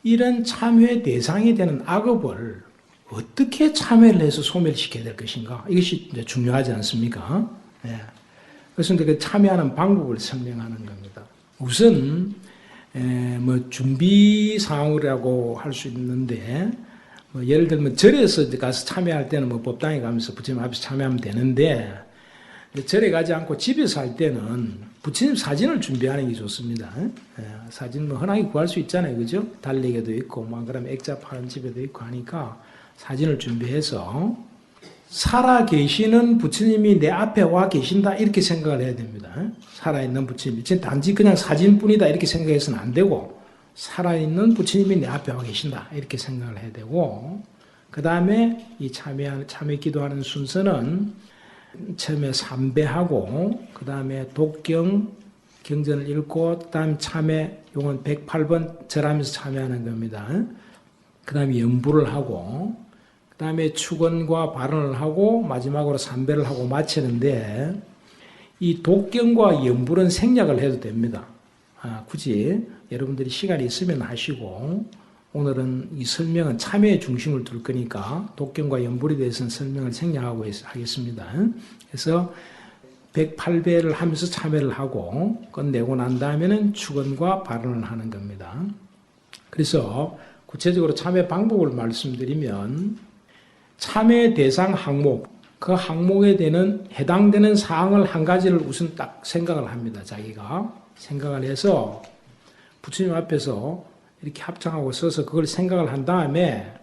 이런 참회 대상이 되는 악업을 어떻게 참회를 해서 소멸시켜야 될 것인가? 이것이 이제 중요하지 않습니까? 예. 그래서 그 참회하는 방법을 설명하는 겁니다. 우선 뭐 준비 사항이라고 할 수 있는데, 뭐 예를 들면 절에서 가서 참회할 때는 뭐 법당에 가면서 부처님 앞에서 참회하면 되는데, 절에 가지 않고 집에서 할 때는 부처님 사진을 준비하는 게 좋습니다. 사진 뭐 흔하게 구할 수 있잖아요, 그죠? 달리기도 있고, 뭐 그럼 액자 파는 집에도 있고 하니까 사진을 준비해서 살아 계시는 부처님이 내 앞에 와 계신다 이렇게 생각을 해야 됩니다. 살아있는 부처님이 단지 그냥 사진뿐이다 이렇게 생각해서는 안 되고, 살아있는 부처님이 내 앞에 와 계신다 이렇게 생각을 해야 되고, 그 다음에 이 참회 기도하는 순서는 처음에 삼배하고, 그 다음에 독경 경전을 읽고, 그 다음 참회 용은 108번 절하면서 참회하는 겁니다. 그 다음에 연부를 하고, 그 다음에 축원과 발언을 하고, 마지막으로 삼배를 하고 마치는데, 이 독경과 연불은 생략을 해도 됩니다. 굳이 여러분들이 시간이 있으면 하시고, 오늘은 이 설명은 참회의 중심을 둘 거니까 독경과 연불에 대해서는 설명을 생략하고 하겠습니다. 그래서 108배를 하면서 참회를 하고 끝내고 난 다음에는 축원과 발언을 하는 겁니다. 그래서 구체적으로 참회 방법을 말씀드리면, 참회 대상 항목, 그 항목에 해당되는 사항을 한 가지를 우선 딱 생각을 합니다. 자기가 생각을 해서 부처님 앞에서 이렇게 합창하고 서서 그걸 생각을 한 다음에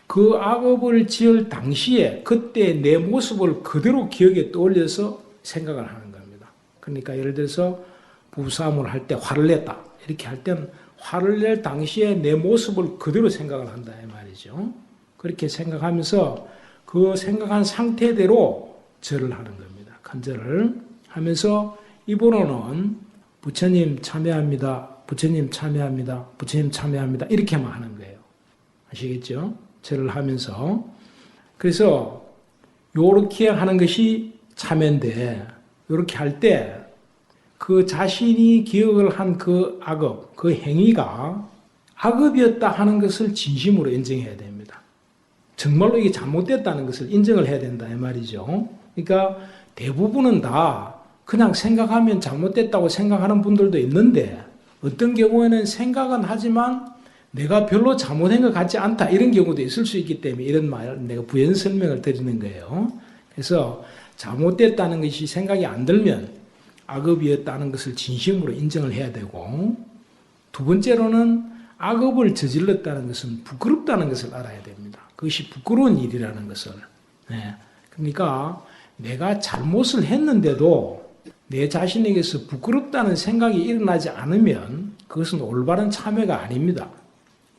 그 악업을 지을 당시에 그때 내 모습을 그대로 기억에 떠올려서 생각을 하는 겁니다. 그러니까 예를 들어서 부부싸움을 할 때 화를 냈다 이렇게 할 때는 화를 낼 당시에 내 모습을 그대로 생각을 한다 이 말이죠. 그렇게 생각하면서 그 생각한 상태대로 절을 하는 겁니다. 간절을 하면서 입으로는 부처님 참여합니다. 부처님 참여합니다. 부처님 참여합니다. 이렇게만 하는 거예요. 아시겠죠? 절을 하면서. 그래서 요렇게 하는 것이 참여인데, 요렇게 할 때 그 자신이 기억을 한 그 악업, 그 행위가 악업이었다 하는 것을 진심으로 인정해야 됩니다. 정말로 이게 잘못됐다는 것을 인정을 해야 된다 이 말이죠. 그러니까 대부분은 다 그냥 생각하면 잘못됐다고 생각하는 분들도 있는데, 어떤 경우에는 생각은 하지만 내가 별로 잘못한 것 같지 않다 이런 경우도 있을 수 있기 때문에 이런 말 내가 부연 설명을 드리는 거예요. 그래서 잘못됐다는 것이 생각이 안 들면 악업이었다는 것을 진심으로 인정을 해야 되고, 두 번째로는 악업을 저질렀다는 것은 부끄럽다는 것을 알아야 됩니다. 그것이 부끄러운 일이라는 것을. 그러니까 내가 잘못을 했는데도 내 자신에게서 부끄럽다는 생각이 일어나지 않으면 그것은 올바른 참회가 아닙니다.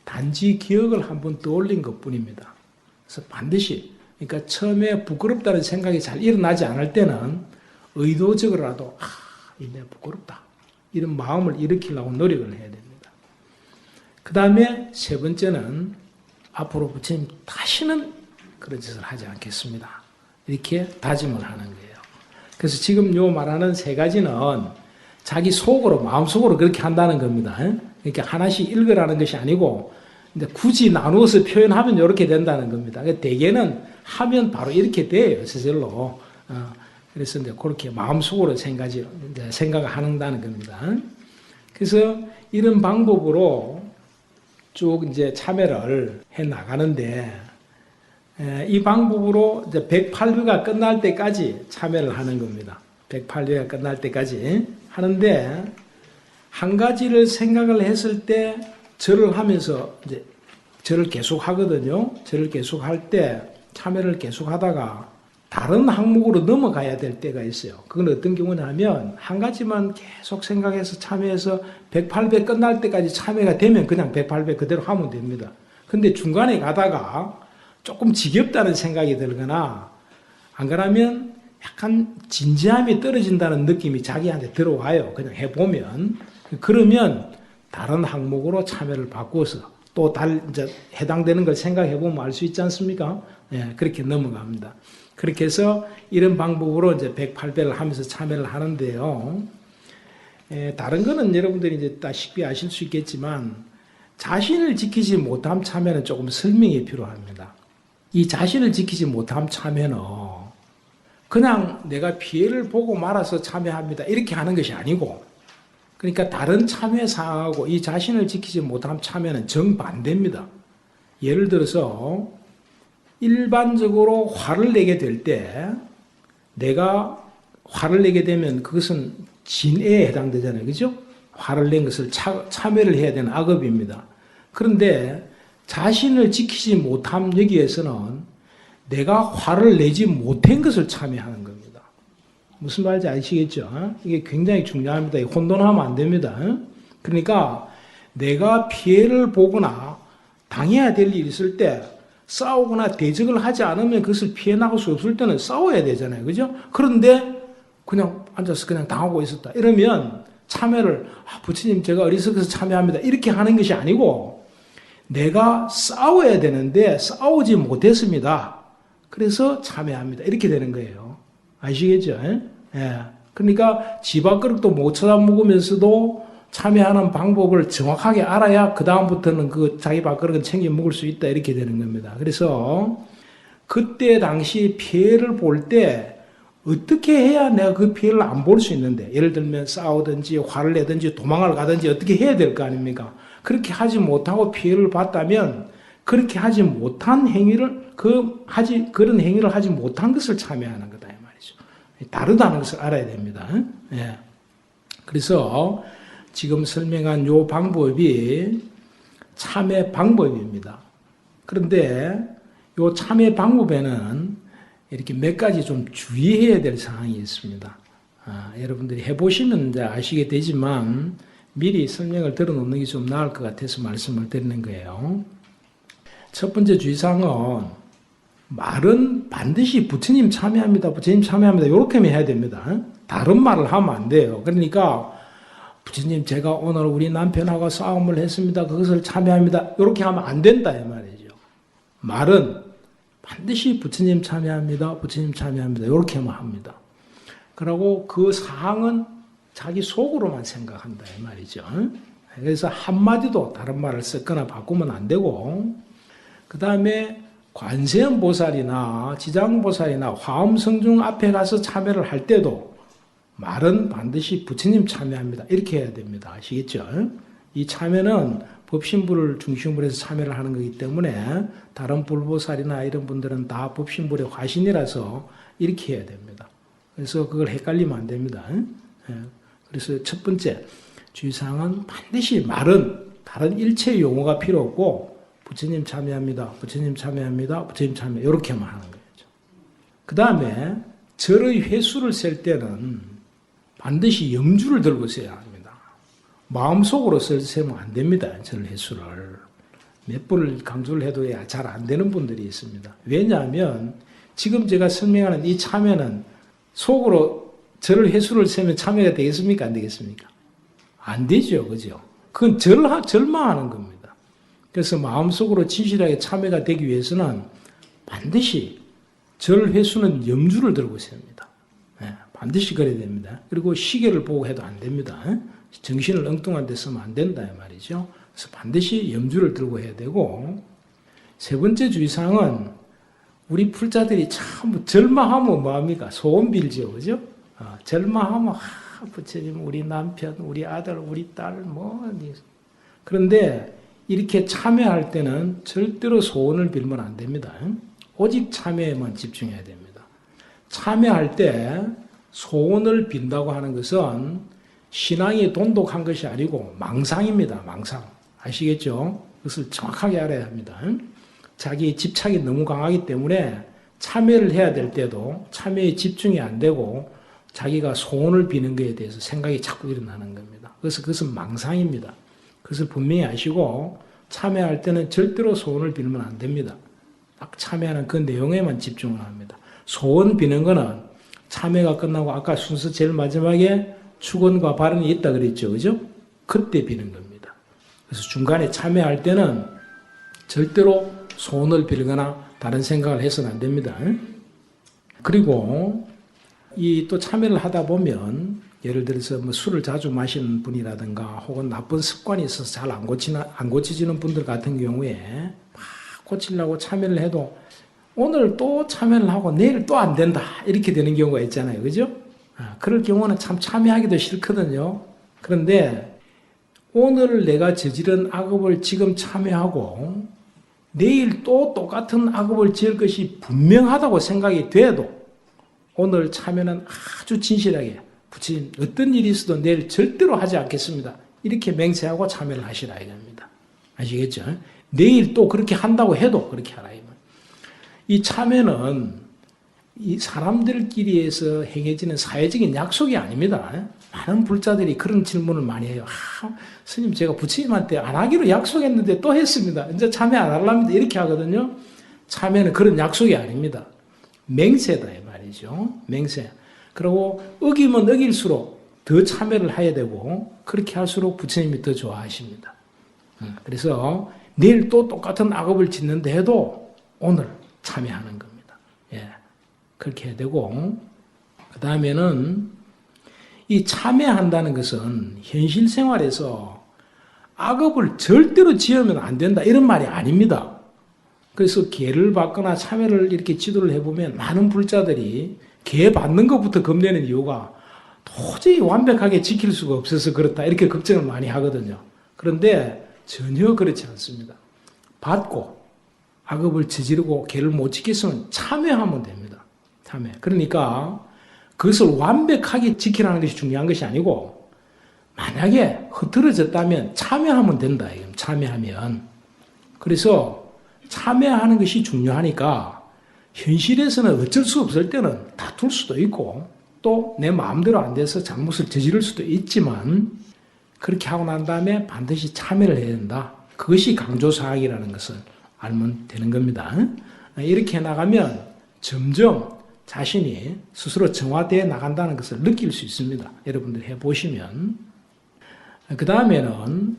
단지 기억을 한번 떠올린 것뿐입니다. 그래서 반드시, 그러니까 처음에 부끄럽다는 생각이 잘 일어나지 않을 때는 의도적으로라도 내가 부끄럽다 이런 마음을 일으키려고 노력을 해야 됩니다. 그 다음에 세 번째는 앞으로 부처님 다시는 그런 짓을 하지 않겠습니다. 이렇게 다짐을 하는 거예요. 그래서 지금 요 말하는 세 가지는 자기 속으로, 마음속으로 그렇게 한다는 겁니다. 그러니까 하나씩 읽으라는 것이 아니고, 근데 굳이 나누어서 표현하면 이렇게 된다는 겁니다. 대개는 하면 바로 이렇게 돼요, 저절로. 그래서 이제 그렇게 마음속으로 생각을 한다는 겁니다. 그래서 이런 방법으로 쭉 이제 참여를 해 나가는데, 이 방법으로 이제 108회가 끝날 때까지 참여를 하는 겁니다. 108회가 끝날 때까지 하는데, 한 가지를 생각을 했을 때 절을 하면서 이제 절을 계속 하거든요. 절을 계속 할 때 참여를 계속 하다가 다른 항목으로 넘어가야 될 때가 있어요. 그건 어떤 경우냐면, 한 가지만 계속 생각해서 참여해서 108회 끝날 때까지 참여가 되면 그냥 108회 그대로 하면 됩니다. 근데 중간에 가다가 조금 지겹다는 생각이 들거나, 안 그러면 약간 진지함이 떨어진다는 느낌이 자기한테 들어와요. 그냥 해보면. 그러면 다른 항목으로 참여를 바꿔서 또 이제 해당되는 걸 생각해보면 알 수 있지 않습니까? 그렇게 넘어갑니다. 그렇게 해서 이런 방법으로 이제 108배를 하면서 참여를 하는데요. 다른 거는 여러분들이 이제 다 쉽게 아실 수 있겠지만, 자신을 지키지 못함 참여는 조금 설명이 필요합니다. 이 자신을 지키지 못함 참여는 그냥 내가 피해를 보고 말아서 참여합니다. 이렇게 하는 것이 아니고, 그러니까 다른 참여 사항하고 이 자신을 지키지 못함 참여는 정반대입니다. 예를 들어서 일반적으로 화를 내게 될 때 내가 화를 내게 되면 그것은 진해에 해당되잖아요. 그죠? 화를 낸 것을 참여를 해야 되는 악업입니다. 그런데 자신을 지키지 못함 여기에서는 내가 화를 내지 못한 것을 참여하는 겁니다. 무슨 말인지 아시겠죠? 이게 굉장히 중요합니다. 혼돈하면 안 됩니다. 그러니까 내가 피해를 보거나 당해야 될 일이 있을 때 싸우거나 대적을 하지 않으면 그것을 피해 나갈 수 없을 때는 싸워야 되잖아요. 그죠? 그런데 그냥 앉아서 그냥 당하고 있었다. 이러면 참여를, 부처님 제가 어리석어서 참여합니다. 이렇게 하는 것이 아니고 내가 싸워야 되는데 싸우지 못했습니다. 그래서 참여합니다. 이렇게 되는 거예요. 아시겠죠? 예. 그러니까 집 밥그릇도 못 쳐다먹으면서도 참여하는 방법을 정확하게 알아야 그 다음부터는 그 자기 밥그릇은 챙겨 먹을 수 있다. 이렇게 되는 겁니다. 그래서 그때 당시 피해를 볼 때 어떻게 해야 내가 그 피해를 안 볼 수 있는데, 예를 들면 싸우든지 화를 내든지 도망을 가든지 어떻게 해야 될 거 아닙니까? 그렇게 하지 못하고 피해를 봤다면 그렇게 하지 못한 행위를 그런 행위를 하지 못한 것을 참여하는 거다 이 말이죠. 다르다는 것을 알아야 됩니다. 예. 그래서 지금 설명한 요 방법이 참여 방법입니다. 그런데 요 참여 방법에는 이렇게 몇 가지 좀 주의해야 될 사항이 있습니다. 여러분들이 해보시면 이제 아시게 되지만 미리 설명을 들어놓는 게 좀 나을 것 같아서 말씀을 드리는 거예요. 첫 번째 주의사항은 말은 반드시 부처님 참여합니다. 부처님 참여합니다. 이렇게만 해야 됩니다. 다른 말을 하면 안 돼요. 그러니까 부처님 제가 오늘 우리 남편하고 싸움을 했습니다. 그것을 참여합니다. 이렇게 하면 안 된다 이 말이죠. 말은 반드시 부처님 참여합니다. 부처님 참여합니다. 이렇게만 합니다. 그리고 그 사항은 자기 속으로만 생각한다 이 말이죠. 그래서 한마디도 다른 말을 쓰거나 바꾸면 안 되고, 그 다음에 관세음보살이나 지장보살이나 화엄성중 앞에 가서 참여를 할 때도 말은 반드시 부처님 참여합니다. 이렇게 해야 됩니다. 아시겠죠? 이 참여는 법신불을 중심으로 해서 참여를 하는 거기 때문에 다른 불보살이나 이런 분들은 다 법신불의 화신이라서 이렇게 해야 됩니다. 그래서 그걸 헷갈리면 안 됩니다. 그래서 첫 번째 주의사항은 반드시 말은 다른 일체 용어가 필요 없고 부처님 참여합니다. 부처님 참여합니다. 부처님 참여 이렇게만 하는 거죠. 그 다음에 절의 횟수를 셀 때는 반드시 염주를 들고 써야 합니다. 마음속으로 세면 안 됩니다. 절 횟수를. 몇 번을 강조를 해도 잘 안 되는 분들이 있습니다. 왜냐하면 지금 제가 설명하는 이 참여는 속으로 절 횟수를 세면 참여가 되겠습니까? 안 되겠습니까? 안 되죠. 그죠? 그건 절만 하는 겁니다. 그래서 마음속으로 진실하게 참여가 되기 위해서는 반드시 절 횟수는 염주를 들고 셉니다. 반드시 그래야 됩니다. 그리고 시계를 보고 해도 안 됩니다. 정신을 엉뚱한 데 쓰면 안 된다 이 말이죠. 그래서 반드시 염주를 들고 해야 되고, 세 번째 주의사항은 우리 풀자들이 참 절마하면 뭐합니까? 소원 빌죠. 그죠? 절마하면 부처님 우리 남편 우리 아들 우리 딸 그런데 이렇게 참여할 때는 절대로 소원을 빌면 안 됩니다. 오직 참여에만 집중해야 됩니다. 참여할 때 소원을 빈다고 하는 것은 신앙이 돈독한 것이 아니고 망상입니다. 망상. 아시겠죠? 그것을 정확하게 알아야 합니다. 자기 집착이 너무 강하기 때문에 참여를 해야 될 때도 참여에 집중이 안 되고 자기가 소원을 비는 것에 대해서 생각이 자꾸 일어나는 겁니다. 그래서 그것은 망상입니다. 그것을 분명히 아시고 참여할 때는 절대로 소원을 빌면 안 됩니다. 딱 참여하는 그 내용에만 집중을 합니다. 소원 비는 거는 참여가 끝나고 아까 순서 제일 마지막에 축원과 발언이 있다 그랬죠. 그죠? 그때 비는 겁니다. 그래서 중간에 참여할 때는 절대로 소원을 빌거나 다른 생각을 해서는 안 됩니다. 그리고 이 또 참여를 하다 보면 예를 들어서 뭐 술을 자주 마시는 분이라든가 혹은 나쁜 습관이 있어서 잘 안 고쳐지는 분들 같은 경우에 막 고치려고 참여를 해도 오늘 또 참여를 하고 내일 또 안 된다 이렇게 되는 경우가 있잖아요. 그죠? 그럴 경우는 참 참여하기도 싫거든요. 그런데 오늘 내가 저지른 악업을 지금 참여하고 내일 또 똑같은 악업을 지을 것이 분명하다고 생각이 돼도 오늘 참여는 아주 진실하게 부처님 어떤 일이 있어도 내일 절대로 하지 않겠습니다. 이렇게 맹세하고 참여를 하시라 이겁니다. 아시겠죠? 내일 또 그렇게 한다고 해도 그렇게 하라 이말. 이 참여는 이 사람들끼리에서 행해지는 사회적인 약속이 아닙니다. 많은 불자들이 그런 질문을 많이 해요. 스님 제가 부처님한테 안 하기로 약속했는데 또 했습니다. 이제 참여 안 하랍니다. 이렇게 하거든요. 참여는 그런 약속이 아닙니다. 맹세다 이 말이죠. 맹세. 그리고 어기면 어길수록 더 참여를 해야 되고 그렇게 할수록 부처님이 더 좋아하십니다. 그래서 내일 또 똑같은 악업을 짓는데 해도 오늘 참여하는 겁니다. 예. 그렇게 해야 되고 그 다음에는 이 참여한다는 것은 현실 생활에서 악업을 절대로 지으면 안 된다 이런 말이 아닙니다. 그래서 계를 받거나 참여를 이렇게 지도를 해보면 많은 불자들이 계 받는 것부터 겁내는 이유가 도저히 완벽하게 지킬 수가 없어서 그렇다 이렇게 걱정을 많이 하거든요. 그런데 전혀 그렇지 않습니다. 받고 악업을 저지르고 계를 못 지켰으면 참여하면 됩니다. 참여. 그러니까 그것을 완벽하게 지키라는 것이 중요한 것이 아니고 만약에 흐트러졌다면 참여하면 된다. 참여하면. 그래서 참여하는 것이 중요하니까 현실에서는 어쩔 수 없을 때는 다툴 수도 있고 또 내 마음대로 안 돼서 잘못을 저지를 수도 있지만 그렇게 하고 난 다음에 반드시 참여를 해야 된다. 그것이 강조사항이라는 것을 알면 되는 겁니다. 이렇게 나가면 점점 자신이 스스로 정화되어 나간다는 것을 느낄 수 있습니다. 여러분들 해보시면. 그 다음에는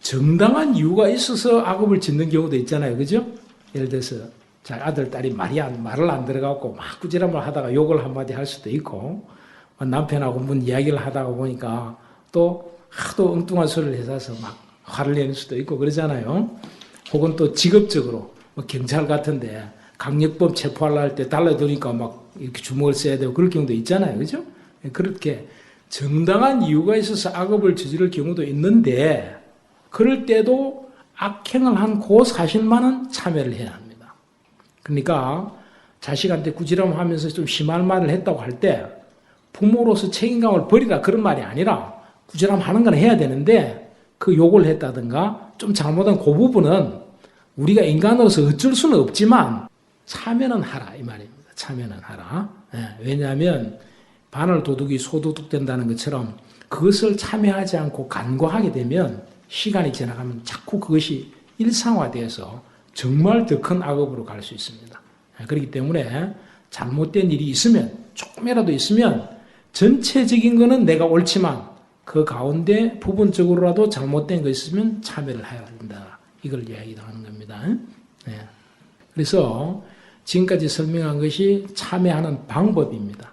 정당한 이유가 있어서 악업을 짓는 경우도 있잖아요. 그죠? 예를 들어서 아들, 딸이 말을 안 들어가고 막 꾸지람을 하다가 욕을 한마디 할 수도 있고 남편하고 뭔 이야기를 하다가 보니까 또 하도 엉뚱한 소리를 해서 막 화를 내는 수도 있고 그러잖아요. 혹은 또 직업적으로 뭐 경찰 같은데 강력범 체포하려 할 때 달라드니까 막 이렇게 주먹을 써야 되고 그럴 경우도 있잖아요. 그죠? 그렇게 정당한 이유가 있어서 악업을 저지를 경우도 있는데 그럴 때도 악행을 한 그 사실만은 참여를 해야 합니다. 그러니까 자식한테 꾸지람하면서 좀 심한 말을 했다고 할 때 부모로서 책임감을 버리라 그런 말이 아니라 꾸지람하는 건 해야 되는데 그 욕을 했다든가 좀 잘못한 그 부분은 우리가 인간으로서 어쩔 수는 없지만 참여는 하라 이 말입니다. 참여는 하라. 왜냐하면 바늘 도둑이 소도둑 된다는 것처럼 그것을 참여하지 않고 간과하게 되면 시간이 지나가면 자꾸 그것이 일상화돼서 정말 더 큰 악업으로 갈 수 있습니다. 그렇기 때문에 잘못된 일이 있으면 조금이라도 있으면 전체적인 거는 내가 옳지만 그 가운데 부분적으로라도 잘못된 거 있으면 참여를 해야 된다. 이걸 이야기하는 겁니다. 그래서 지금까지 설명한 것이 참여하는 방법입니다.